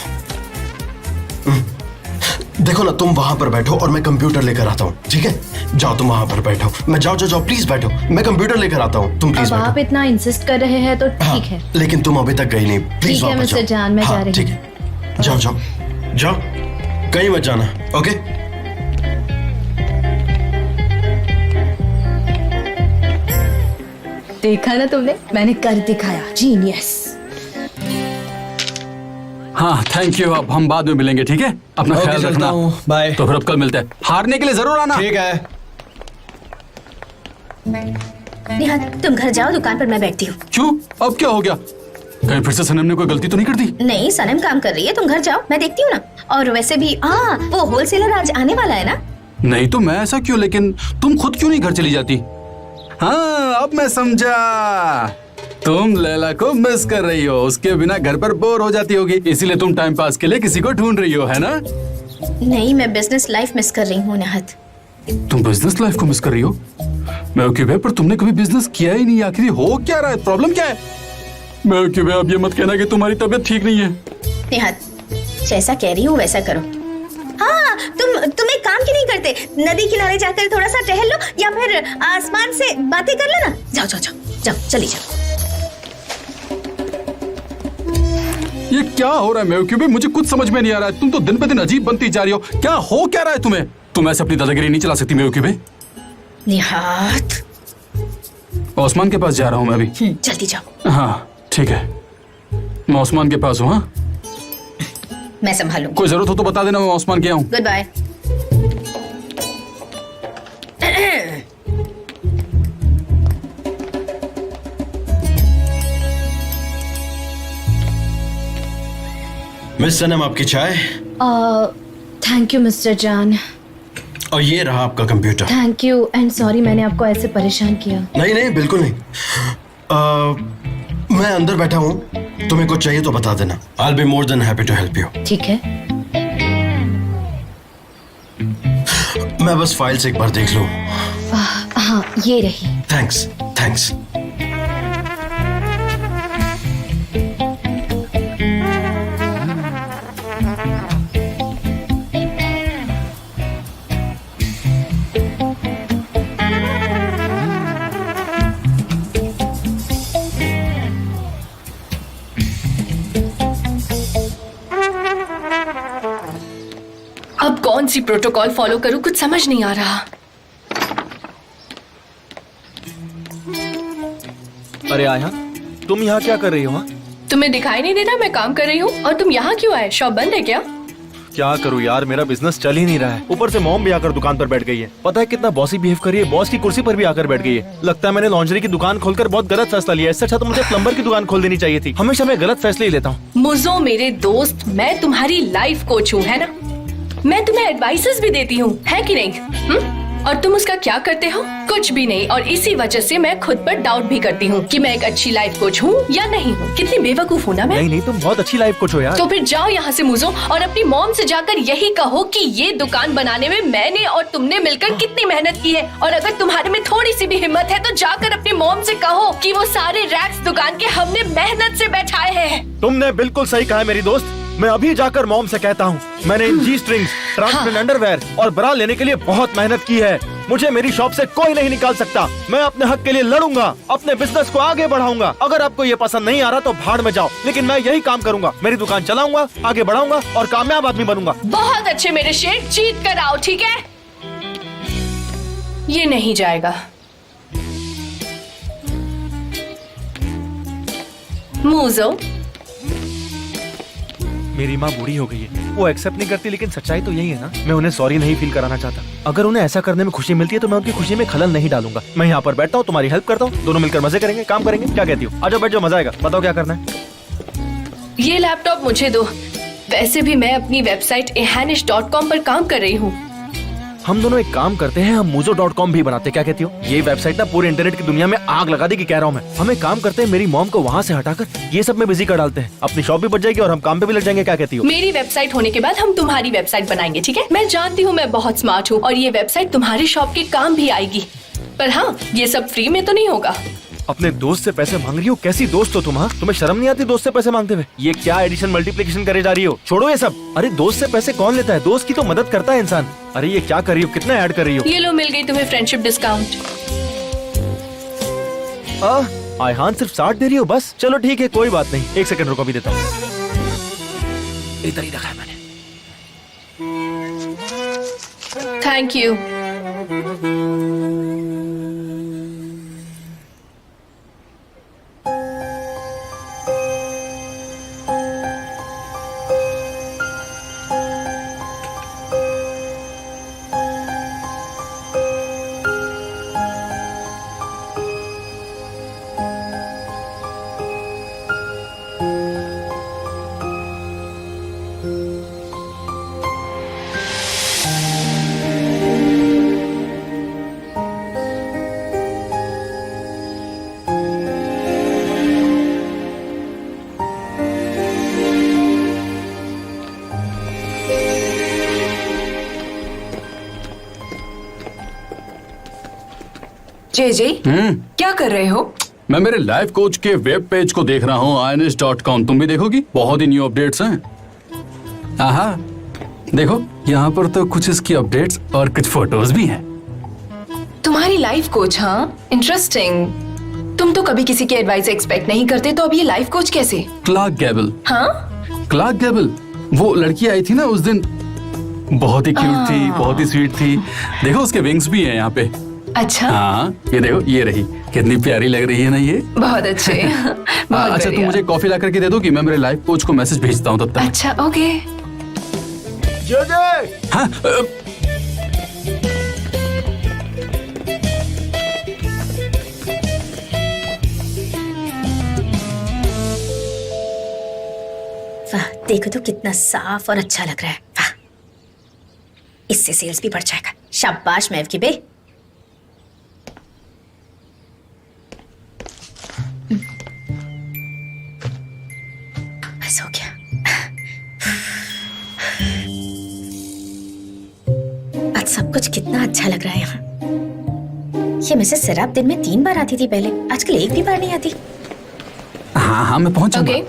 Speaker 8: देखो ना, तुम वहां पर बैठो और मैं कंप्यूटर लेकर आता हूँ, ठीक है? जाओ, तुम वहां पर बैठो। मैं जाओ, प्लीज बैठो, मैं कंप्यूटर लेकर आता हूँ, तुम प्लीज
Speaker 2: अब
Speaker 8: बैठो।
Speaker 2: आप इतना इंसिस्ट कर रहे हैं तो
Speaker 8: हाँ,
Speaker 2: ठीक है।
Speaker 8: लेकिन तुम अभी तक गई नहीं, प्लीज
Speaker 2: ठीक है
Speaker 8: वापस
Speaker 2: मिस्टर
Speaker 8: जाओ।
Speaker 2: जान, मैं
Speaker 8: हाँ,
Speaker 2: जा रही
Speaker 8: ठीक
Speaker 2: हूँ।
Speaker 8: है, जाओ, कहीं मत जाना, ओके?
Speaker 2: देखा ना तुमने, मैंने कर दिखाया। जीनियस।
Speaker 5: हाँ थैंक यू। अब हम बाद में मिलेंगे, ठीक है? अपना
Speaker 7: ओके,
Speaker 5: ख्याल
Speaker 7: चलता
Speaker 5: रखना।
Speaker 7: हूँ, बाय।
Speaker 5: तो फिर अब कल मिलते हैं। हारने के लिए जरूर आना।
Speaker 7: ठीक है।
Speaker 9: नेहा, तुम घर जाओ, दुकान पर मैं बैठती हूँ।
Speaker 5: क्यों? अब क्या हो गया? कहीं फिर से सनम ने कोई गलती तो नहीं कर दी?
Speaker 9: नहीं, सनम काम कर रही है, तुम घर जाओ, मैं देखती हूँ ना। और वैसे भी वो होलसेलर आज आने वाला है ना।
Speaker 5: नहीं तो मैं ऐसा क्यों? लेकिन तुम खुद क्यों नहीं घर चली जाती? हाँ, अब मैं समझा। तुम लैला को मिस कर रही हो, उसके बिना घर पर बोर हो जाती होगी, इसीलिए तुम टाइम पास के लिए किसी को ढूंढ रही हो, है ना?
Speaker 9: नहीं, मैं बिजनेस लाइफ मिस कर रही हूँ नेहत।
Speaker 5: तुम बिजनेस लाइफ को मिस कर रही हो? मैं ओके भाई, पर तुमने कभी बिजनेस किया ही नहीं। आखिर हो क्या रहा है? प्रॉब्लम क्या है? मैं ओके भाई, अब ये मत कहना कि तुम्हारी तबीयत ठीक नहीं है।
Speaker 9: नेहत, जैसा कह रही हूँ वैसा करो। हाँ, तुम एक काम क्यों नहीं करते? नदी किनारे जाकर थोड़ा सा टहल लो, या फिर आसमान से बातें कर लो ना। जाओ, चली जाओ।
Speaker 5: ये क्या हो रहा है मेवकी भाई? मुझे कुछ समझ में नहीं आ रहा है। तुम तो दिन पे दिन अजीब बनती जा रही हो। क्या हो क्या रहा है तुम्हें? तुम ऐसे अपनी दादागिरी नहीं चला सकती मेवकी भाई।
Speaker 9: निहात,
Speaker 5: ओस्मान के पास जा रहा हूँ मैं अभी।
Speaker 9: जल्दी जाओ।
Speaker 5: हाँ ठीक है, मैं ओस्मान के पास हूँ। हाँ,
Speaker 9: मैं संभालूं।
Speaker 5: कोई जरूरत हो तो बता देना, मैं ओस्मान के आऊँ।
Speaker 9: Good bye.
Speaker 8: मिस सनम, आपकी चाय।
Speaker 2: थैंक यू मिस्टर जान।
Speaker 8: और ये रहा आपका computer.
Speaker 2: Thank you and sorry मैंने आपको ऐसे परेशान किया।
Speaker 8: नहीं, बिल्कुल नहीं। मैं अंदर बैठा हूँ, तुम्हें कुछ चाहिए तो बता देना। I'll be more than happy to help you।
Speaker 2: ठीक है।
Speaker 8: मैं बस फाइल्स एक बार देख लूं।
Speaker 2: हाँ, ये रही।
Speaker 8: Thanks thanks.
Speaker 1: अब कौन सी प्रोटोकॉल फॉलो करूं, कुछ समझ नहीं आ रहा।
Speaker 4: अरे आया, तुम यहाँ क्या कर रही हो? हाँ?
Speaker 1: तुम्हें दिखाई नहीं देता मैं काम कर रही हूँ? और तुम यहाँ क्यों आए? शॉप बंद है क्या?
Speaker 4: क्या करूँ यार, मेरा बिजनेस चल ही नहीं रहा है। ऊपर से मॉम भी आकर दुकान पर बैठ गई है। पता है कितना बॉसी बिहेव कर रही है, बॉस की कुर्सी पर भी आकर बैठ गई है। लगता है मैंने लॉन्ड्री की दुकान खोलकर बहुत गलत फैसला लिया है। इससे अच्छा तो मुझे प्लम्बर की दुकान खोल देनी चाहिए थी। हमेशा मैं गलत फैसले ही लेता हूँ।
Speaker 1: मुझो मेरे दोस्त, मैं तुम्हारी लाइफ कोच हूँ, है ना? मैं तुम्हें एडवाइसेस भी देती हूँ, है कि नहीं? और तुम उसका क्या करते हो? कुछ भी नहीं। और इसी वजह से मैं खुद पर डाउट भी करती हूँ कि मैं एक अच्छी लाइफ कोच हूँ या नहीं हूँ। कितनी बेवकूफ हूँ ना मैं।
Speaker 4: नहीं, तुम बहुत अच्छी लाइफ कोच हो यार।
Speaker 1: तो फिर जाओ यहाँ से मुझो और अपनी मॉम से जाकर यही कहो कि ये दुकान बनाने में मैंने और तुमने मिलकर कितनी मेहनत की है। और अगर तुम्हारे में थोड़ी सी भी हिम्मत है तो जाकर अपनी मॉम से कहो कि वो सारे रैक्स दुकान के हमने मेहनत से बैठाए हैं।
Speaker 4: तुमने बिल्कुल सही कहा है मेरी दोस्त। मैं अभी जाकर मॉम से कहता हूँ। मैंने इन जी स्ट्रिंग्स, ट्रांसपेरेंट अंडरवेयर और ब्रा लेने के लिए बहुत मेहनत की है। मुझे मेरी शॉप से कोई नहीं निकाल सकता। मैं अपने हक के लिए लड़ूंगा, अपने बिजनेस को आगे बढ़ाऊंगा। अगर आपको ये पसंद नहीं आ रहा तो भाड़ में जाओ, लेकिन मैं यही काम करूंगा। मेरी दुकान चलाऊंगा, आगे बढ़ाऊंगा और कामयाब आदमी बनूंगा।
Speaker 1: बहुत अच्छे मेरे शेर, जीत कर आओ, ठीक है? ये नहीं जाएगा। मुझो,
Speaker 4: मेरी माँ बूढ़ी हो गई है, वो एक्सेप्ट नहीं करती, लेकिन सच्चाई तो यही है ना। मैं उन्हें सॉरी नहीं फील कराना चाहता। अगर उन्हें ऐसा करने में खुशी मिलती है तो मैं उनकी खुशी में खलल नहीं डालूंगा। मैं यहाँ पर बैठता हूँ, तुम्हारी हेल्प करता हूँ, दोनों मिलकर मजे करेंगे, काम करेंगे। क्या कहती हो? आजो बैठ जाओ, मजा आएगा। बताओ क्या करना है।
Speaker 1: ये लैपटॉप मुझे दो। वैसे भी मैं अपनी वेबसाइट ehanish.com पर काम कर रही हूँ।
Speaker 4: हम दोनों एक काम करते हैं, हम muzo.com भी बनाते हैं। क्या कहती हो? ये वेबसाइट ना पूरे इंटरनेट की दुनिया में आग लगा देगी, कह रहा हूँ मैं। हम एक काम करते हैं, मेरी मॉम को वहाँ से हटाकर ये सब में बिजी कर डालते हैं। अपनी शॉप भी बच जाएगी और हम काम पे भी लग जाएंगे। क्या कहती हो?
Speaker 1: मेरी वेबसाइट होने के बाद हम तुम्हारी वेबसाइट बनाएंगे, ठीक है? मैं जानती हूँ मैं बहुत स्मार्ट हूँ और ये वेबसाइट तुम्हारी शॉप के काम भी आएगी। पर हाँ, ये सब फ्री में तो नहीं होगा।
Speaker 4: अपने दोस्त से पैसे मांग रही हो? कैसी दोस्त हो तुम? हाँ, तुम्हें शर्म नहीं आती दोस्त से पैसे मांगते हुए? ये क्या एडिशन मल्टीप्लिकेशन करे जा रही हो? छोड़ो ये सब। अरे दोस्त से पैसे कौन लेता है? दोस्त की तो मदद करता है इंसान। अरे ये क्या कर रही हो? कितना ऐड कर रही हो?
Speaker 1: ये लो, मिल गई तुम्हें फ्रेंडशिप डिस्काउंट।
Speaker 4: आयहान सिर्फ 60 दे रही हो बस? चलो ठीक है, कोई बात नहीं। एक सेकंड रुको, भी देता हूँ। इधर ही रखा है मैंने।
Speaker 1: Thank you.
Speaker 6: जे क्या कर रहे हो?
Speaker 5: मैं मेरे लाइफ कोच के वेब पेज को देख रहा हूँ, ihanish.com। तुम भी देखोगी? बहुत ही न्यू अपडेट्स हैं। आहा, देखो यहाँ पर तो कुछ इसकी अपडेट्स और कुछ फोटोज भी हैं।
Speaker 6: तुम्हारी लाइफ कोच? हाँ, इंटरेस्टिंग। तुम तो कभी किसी की एडवाइस एक्सपेक्ट नहीं करते, तो अब ये लाइफ कोच कैसे?
Speaker 5: क्लार्क गैबल।
Speaker 6: हाँ,
Speaker 5: क्लार्क गैबल, वो लड़की आई थी ना उस दिन, बहुत ही क्यूट थी, बहुत ही स्वीट थी। देखो उसके विंग्स भी हैं यहाँ पे।
Speaker 6: अच्छा।
Speaker 5: हाँ, ये देखो, ये रही। कितनी प्यारी लग रही है ना ये।
Speaker 6: बहुत अच्छे। बहुत
Speaker 5: अच्छा, तुम मुझे कॉफी ला करके दे दो कि मैं मेरे लाइफ कोच को मैसेज भेजता हूँ तब तक।
Speaker 6: अच्छा, ओके।
Speaker 5: हाँ,
Speaker 9: वाह, देखो तो कितना साफ और अच्छा लग रहा है। वाह, इससे सेल्स भी बढ़ जाएगा। शाबाश मैव की बे। बस हो गया। आज सब कुछ कितना अच्छा लग रहा है यहाँ। ये मिसेस सराब दिन में 3 बार आती थी पहले, आजकल एक भी बार नहीं आती।
Speaker 5: हाँ हाँ मैं पहुंच
Speaker 1: ओके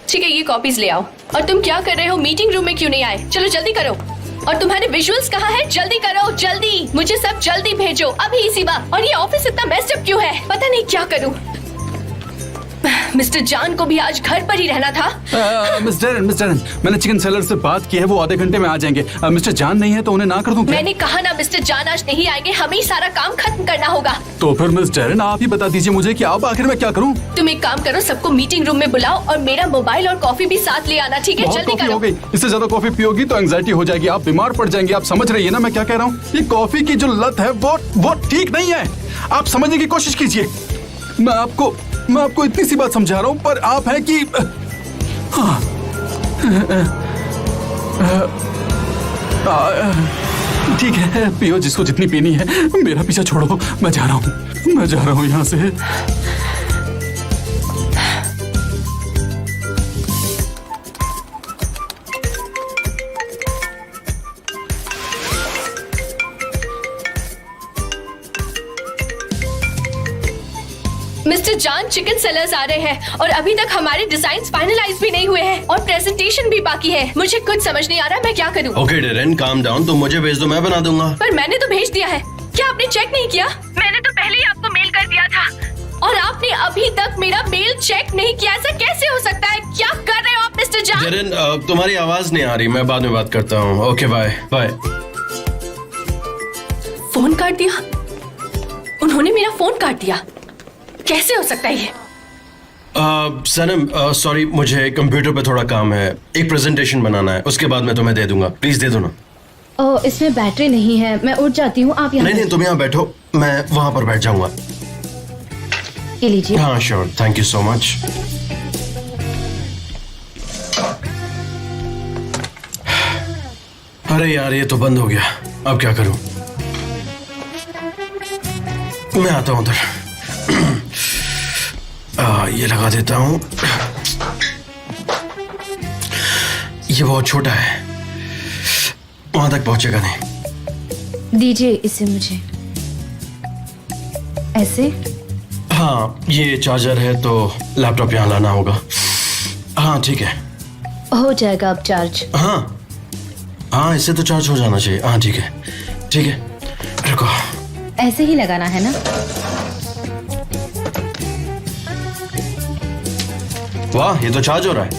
Speaker 1: ठीक है, ये कॉपीज ले आओ। और तुम क्या कर रहे हो? मीटिंग रूम में क्यों नहीं आए? चलो जल्दी करो। और तुम्हारे विजुअल्स कहाँ है? जल्दी करो, जल्दी, मुझे सब जल्दी भेजो अभी इसी बात। और ये ऑफिस इतना मेस्ड अप क्यों है? पता नहीं क्या करूँ। मिस्टर जान को भी आज घर पर ही रहना था।
Speaker 5: मिस्टर मैंने चिकन सेलर से बात की है, वो आधे घंटे में आ जाएंगे। मिस्टर जान नहीं है तो उन्हें ना कर दूं क्या?
Speaker 1: मैंने कहा ना मिस्टर जान आज नहीं आएंगे, हमें ही सारा काम खत्म करना होगा।
Speaker 5: तो फिर मिस्टर आप ही बता दीजिए मुझे कि अब आखिर मैं क्या करूं?
Speaker 1: तुम एक काम करो, सबको मीटिंग रूम में बुलाओ और मेरा मोबाइल और कॉफी भी साथ ले आना, ठीक है?
Speaker 5: बहुत
Speaker 1: जल्दी
Speaker 5: कॉफी
Speaker 1: करो।
Speaker 5: हो गई, इससे ज्यादा कॉफी पियोगी तो एंजाइटी हो जाएगी, आप बीमार पड़ जाएंगे। आप समझ रही है ना मैं क्या कह रहा हूँ? ये कॉफी की जो लत है वो ठीक नहीं है। आप समझने की कोशिश कीजिए। मैं आपको इतनी सी बात समझा रहा हूँ, पर आप है कि ठीक है, पियो जिसको जितनी पीनी है। मेरा पीछा छोड़ो, मैं जा रहा हूँ यहाँ से।
Speaker 1: मिस्टर जान, चिकन सेलर्स आ रहे हैं और अभी तक हमारे डिजाइन फाइनलाइज भी नहीं हुए हैं और प्रेजेंटेशन भी बाकी है। मुझे कुछ समझ नहीं आ रहा मैं क्या करूं।
Speaker 8: Okay Darren, calm down. तुम मुझे भेज दो, मैं बना दूंगा।
Speaker 1: पर मैंने तो भेज दिया है। क्या आपने चेक नहीं किया? मैंने तो पहले ही आपको मेल कर दिया था और आपने अभी तक मेरा मेल चेक नहीं किया। ऐसा कैसे हो सकता है? क्या कर रहे हो आप मिस्टर जान?
Speaker 8: डेरेन, तुम्हारी आवाज नहीं आ रही, मैं बाद में बात करता हूँ। Okay bye bye.
Speaker 1: फोन काट दिया? उन्होंने मेरा फोन काट दिया? कैसे हो सकता है ये?
Speaker 8: सनम सॉरी, मुझे कंप्यूटर पे थोड़ा काम है। एक प्रेजेंटेशन बनाना है, उसके बाद मैं तुम्हें दे दूंगा। प्लीज दे दो ना।
Speaker 2: ओह, इसमें बैटरी नहीं है, मैं उठ जाती हूँ। आप यहाँ
Speaker 8: नहीं, तुम यहाँ बैठो, मैं वहां पर बैठ जाऊंगा।
Speaker 2: ये लीजिए।
Speaker 8: हाँ sure, thank you so much. अरे यार, ये तो बंद हो गया, अब क्या करूं? मैं आता हूं उधर। ये लगा देता हूं। ये बहुत छोटा है, वहां तक पहुंचेगा नहीं।
Speaker 2: दीजिए इसे मुझे। ऐसे?
Speaker 8: हाँ, ये चार्जर है तो लैपटॉप यहाँ लाना होगा। हाँ ठीक है,
Speaker 2: हो जाएगा अब चार्ज।
Speaker 8: हाँ इससे तो चार्ज हो जाना चाहिए। हाँ ठीक है, रुको।
Speaker 2: ऐसे ही लगाना है ना?
Speaker 8: वाह, ये तो चार्ज हो रहा है।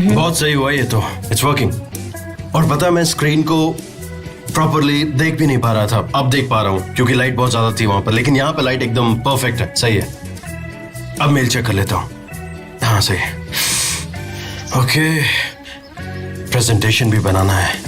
Speaker 8: बहुत सही हुआ ये तो, इट्स वर्किंग। और पता है, मैं स्क्रीन को प्रॉपरली देख भी नहीं पा रहा था, अब देख पा रहा हूँ क्योंकि लाइट बहुत ज्यादा थी वहां पर, लेकिन यहाँ पे लाइट एकदम परफेक्ट है, सही है। अब मेल चेक कर लेता हूँ। हाँ सही है। ओके, प्रेजेंटेशन भी बनाना है।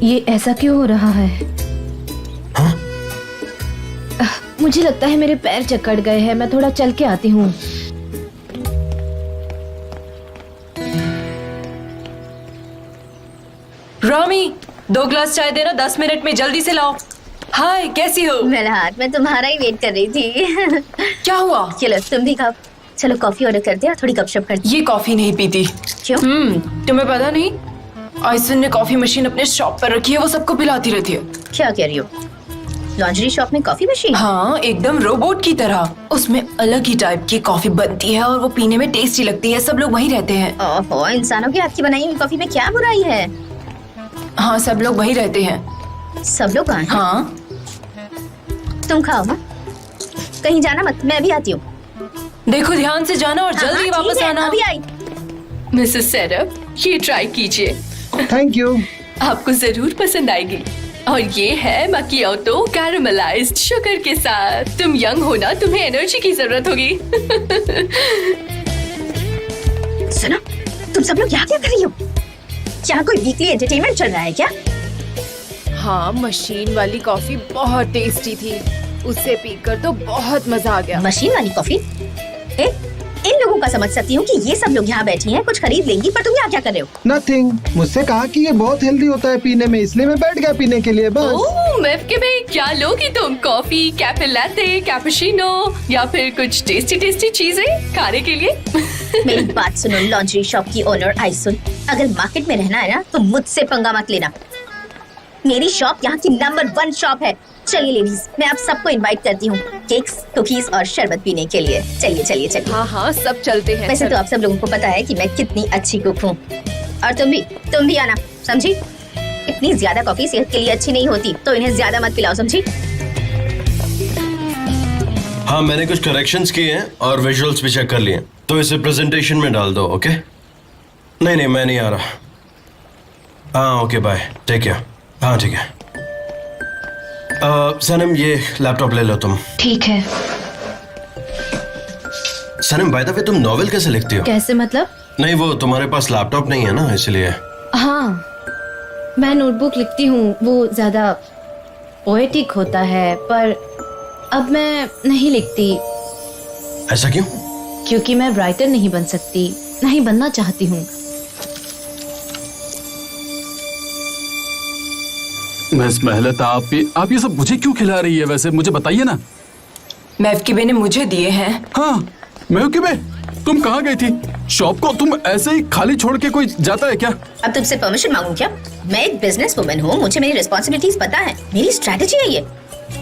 Speaker 2: ये ऐसा क्यों हो रहा है? मुझे लगता है मेरे पैर जकड़ गए हैं, मैं थोड़ा चल के आती हूँ।
Speaker 6: रामी, 2 ग्लास चाय देना, 10 मिनट में, जल्दी से लाओ। हाय, कैसी हो?
Speaker 9: मेलहात, मैं तुम्हारा ही वेट कर रही थी।
Speaker 6: क्या हुआ?
Speaker 9: चलो तुम भी खाओ। चलो कॉफी ऑर्डर कर दिया, थोड़ी गपशप कर।
Speaker 6: ये कॉफी नहीं पीती।
Speaker 9: क्यों?
Speaker 6: तुम्हें पता नहीं, आइसन ने कॉफी मशीन अपने शॉप पर रखी है, वो सबको पिलाती रहती है।
Speaker 9: क्या कह रही हो? लॉन्ड्री शॉप में कॉफी मशीन?
Speaker 6: हाँ, एकदम रोबोट की तरह। उसमें अलग ही टाइप की कॉफी बनती है और वो पीने में टेस्टी लगती है। सब लोग वहीं रहते हैं।
Speaker 9: ओहो, इंसानों के हाथ की बनाई हुई कॉफी में क्या बुराई है?
Speaker 6: हाँ, सब लोग वहीं रहते हैं।
Speaker 9: सब लोग कहाँ हैं?
Speaker 6: हाँ,
Speaker 9: तुम खाओ। हाँ, कहीं जाना मत, मैं भी आती हूँ।
Speaker 6: देखो ध्यान से जाना और
Speaker 9: हाँ,
Speaker 6: जल्दी
Speaker 9: हाँ,
Speaker 6: वापस
Speaker 9: ठीक है,
Speaker 6: आना।
Speaker 9: अभी आई।
Speaker 1: मिसेस सेरप, ये ट्राई कीजिए,
Speaker 10: थैंक यू।
Speaker 1: आपको जरूर पसंद आएगी। और ये है मकियाटो कैरामलाइज्ड शुगर के साथ। तुम यंग हो ना, तुम्हें एनर्जी की जरूरत होगी।
Speaker 9: सुनो, तुम सब लोग यहाँ क्या कर रही हो? क्या कोई वीकली एंटरटेनमेंट चल रहा है क्या?
Speaker 2: हाँ, मशीन वाली कॉफी बहुत टेस्टी थी। उसे पीकर तो बहुत मजा आ गया।
Speaker 9: मशीन वाली कॉफी? इन लोगों का समझ सकती हूँ कि ये सब लोग यहाँ बैठी हैं, कुछ खरीद लेंगी, पर तुम यहाँ क्या कर रहे हो?
Speaker 10: नथिंग। मुझसे कहा कि ये बहुत हेल्दी होता है पीने में, इसलिए मैं बैठ गया पीने के लिए बस।
Speaker 1: ओह, मेफ्के भाई, क्या लोगी तुम? कॉफी, कैफे लैटे, कैपुचिनो या फिर कुछ टेस्टी टेस्टी चीजें खाने के लिए?
Speaker 9: मेरी बात सुनो लॉन्ड्री शॉप की ओनर आइसुन, अगर मार्केट में रहना है ना तो मुझसे पंगा मत लेना। मेरी शॉप यहाँ की नंबर 1 शॉप है। चलिए लेडीज, मैं आप सबको इनवाइट करती हूँ केक्स, कुकीज और शरबत पीने के लिए। चलिए चलिए चलिए।
Speaker 2: हाँ हाँ, सब चलते हैं।
Speaker 9: वैसे तो आप सब लोगों को पता है कि मैं कितनी अच्छी कुक हूँ, और तुम भी आना, समझी? इतनी ज्यादा कॉफी सेहत के लिए अच्छी नहीं होती, तो इन्हें ज्यादा मत पिलाओ, समझी?
Speaker 8: हाँ, मैंने कुछ करेक्शंस किए हैं और विजुअल्स भी चेक कर लिए, तो इसे प्रेजेंटेशन में डाल दो। ओके? नहीं, मैं नहीं आ रहा। हाँ, ओके, बाय, टेक केयर। हाँ, ठीक है। सनम, ये लैपटॉप ले लो तुम।
Speaker 2: ठीक है।
Speaker 8: सनम, बाय द वे, तुम नॉवेल कैसे लिखती हो?
Speaker 2: कैसे मतलब?
Speaker 8: नहीं, वो तुम्हारे पास लैपटॉप नहीं है ना, इसलिए।
Speaker 2: हाँ, मैं नोटबुक लिखती हूँ, वो ज्यादा पोएटिक होता है, पर अब मैं नहीं लिखती।
Speaker 8: ऐसा क्यों?
Speaker 2: क्योंकि मैं राइटर नहीं बन सकती, नहीं बनना चाहती हूँ।
Speaker 5: मिस मेहलत, आप ये सब मुझे क्यों खिला रही है? वैसे मुझे बताइए ना।
Speaker 6: मेफ्किबे ने मुझे दिए हैं।
Speaker 5: हाँ, मेफ्किबे, तुम कहाँ गई थी? शॉप को तुम ऐसे ही खाली छोड़ के कोई जाता है क्या?
Speaker 9: अब तुमसे परमिशन मांगू क्या? मैं एक बिजनेस वुमन हूँ, मुझे मेरी रिस्पॉन्सिबिलिटीज पता है, मेरी स्ट्रेटेजी है ये।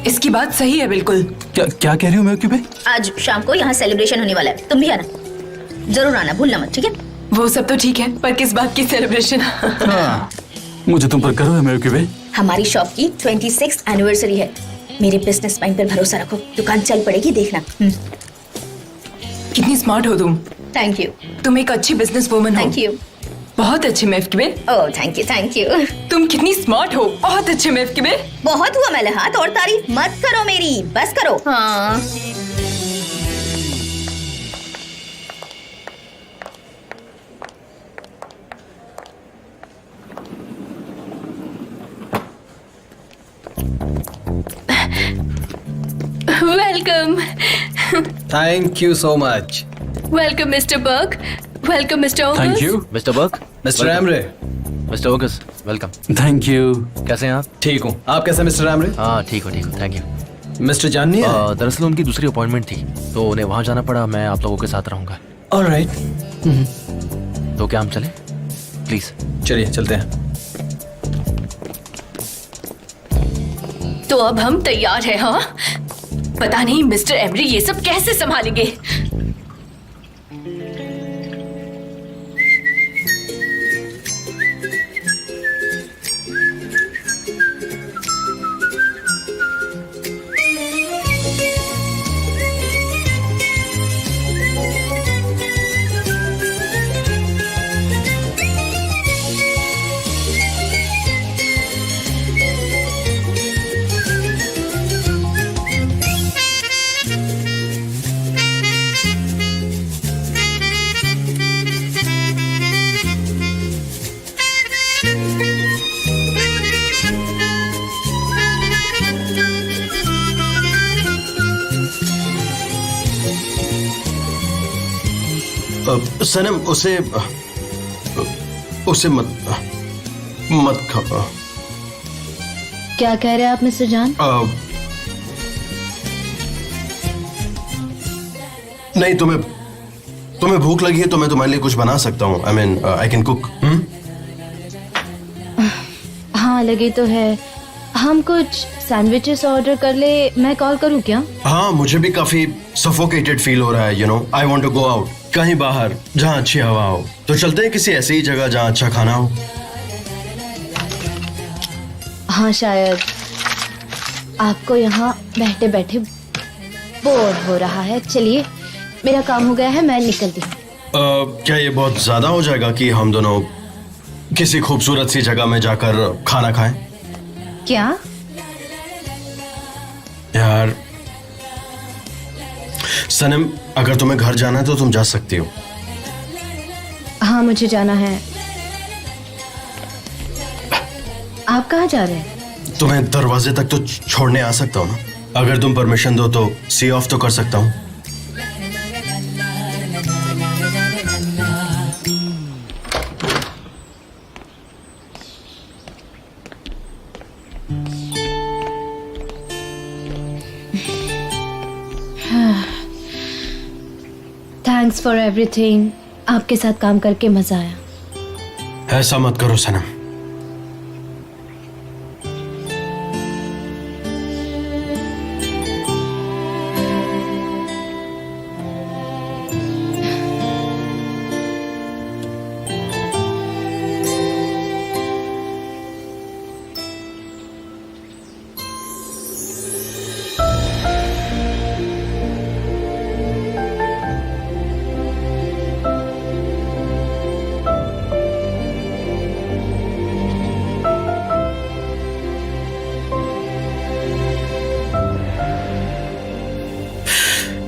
Speaker 6: इसकी बात सही है बिल्कुल।
Speaker 5: क्या कह रही हो मेफ्किबे?
Speaker 9: आज शाम को यहाँ सेलिब्रेशन होने वाला है, तुम भी आना, जरूर आना, भूलना मत, ठीक है?
Speaker 6: वो सब तो ठीक है, पर किस बात की सेलिब्रेशन?
Speaker 5: हाँ, मुझे तुम पर गर्व है मेफ्किबे।
Speaker 9: हमारी शॉप की 26th एनिवर्सरी है। मेरे बिजनेस माइंड पर भरोसा रखो, दुकान चल पड़ेगी, देखना।
Speaker 6: कितनी स्मार्ट हो तुम।
Speaker 9: Thank you.
Speaker 6: तुम एक अच्छी बिजनेस वुमन हो।
Speaker 9: Thank you.
Speaker 6: बहुत अच्छी मेफ्किबे।
Speaker 9: ओह, थैंक यू, थैंक यू।
Speaker 6: तुम कितनी स्मार्ट हो, बहुत अच्छे मेफ्किबे।
Speaker 9: बहुत हुआ मेलहात, और तारीफ मत करो मेरी, बस करो। हाँ,
Speaker 1: welcome.
Speaker 7: Thank you so much.
Speaker 1: Welcome mister Burke. Welcome mister Ogas.
Speaker 5: Thank you.
Speaker 3: Mister Burke,
Speaker 7: mister Ramre.
Speaker 3: Mister Ogas, welcome.
Speaker 5: Thank you.
Speaker 3: कैसे हैं आप?
Speaker 7: ठीक हूँ, आप कैसे मिस्टर रैमरे?
Speaker 3: हाँ, ठीक हो, थैंक यू।
Speaker 7: मिस्टर जान नहीं है?
Speaker 3: दरअसल उनकी दूसरी अपॉइंटमेंट थी, तो उन्हें वहां जाना पड़ा। मैं आप लोगों के साथ रहूंगा।
Speaker 7: ऑलराइट,
Speaker 3: तो क्या हम चले? प्लीज
Speaker 7: चलिए चलते हैं।
Speaker 1: तो अब हम तैयार हैं। हाँ, पता नहीं मिस्टर एमरी ये सब कैसे संभालेंगे।
Speaker 8: सनम, उसे मत खा।
Speaker 2: क्या कह रहे हैं आप मिस्टर जान?
Speaker 8: नहीं, तुम्हें भूख लगी है तो मैं तुम्हारे लिए कुछ बना सकता हूँ। I mean, I can cook.
Speaker 2: हाँ, लगे तो है। हम कुछ सैंडविचेस ऑर्डर कर ले, मैं कॉल करूँ क्या?
Speaker 8: हाँ, मुझे भी काफी सफोकेटेड फील हो रहा है। You know, I want to go out, कहीं बाहर जहाँ अच्छी हवा हो। तो चलते हैं किसी ऐसी ही जगह जहाँ अच्छा खाना हो।
Speaker 2: हाँ, शायद आपको यहाँ बैठे बैठे बोर हो रहा है। चलिए, मेरा काम हो गया है, मैं निकलती हूँ।
Speaker 8: क्या ये बहुत ज्यादा हो जाएगा कि हम दोनों किसी खूबसूरत सी जगह में जाकर खाना खाएं?
Speaker 2: क्या?
Speaker 8: यार सनम, अगर तुम्हें घर जाना है तो तुम जा सकती हो।
Speaker 2: हाँ, मुझे जाना है। आप कहाँ जा रहे हैं?
Speaker 8: तुम्हें दरवाजे तक तो छोड़ने आ सकता हूँ ना? अगर तुम परमिशन दो तो सी ऑफ तो कर सकता हूँ।
Speaker 2: Thanks for everything. आपके साथ काम करके मजा आया।
Speaker 8: ऐसा मत करो सनम।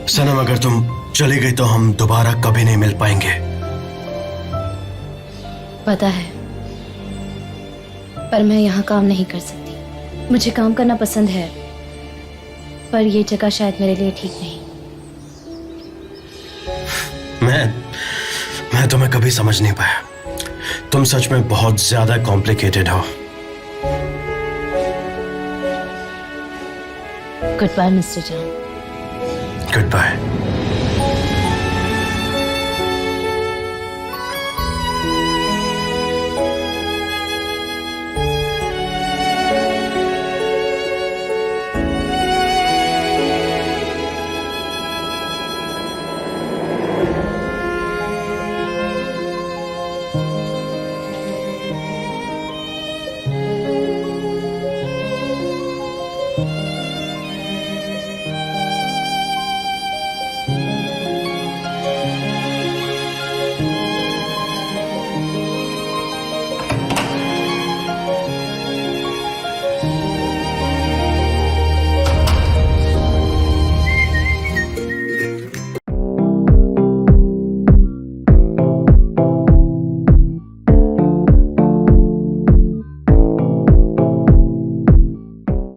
Speaker 8: सनम, अगर तुम चली गई तो हम दोबारा कभी नहीं मिल पाएंगे।
Speaker 2: पता है, पर मैं यहाँ काम नहीं कर सकती। मुझे काम करना पसंद है, पर ये जगह शायद मेरे लिए ठीक नहीं।
Speaker 8: मैं तुम्हें कभी समझ नहीं पाया। तुम सच में बहुत ज्यादा कॉम्प्लिकेटेड हो।
Speaker 2: Good bye mister John.
Speaker 8: Good bye.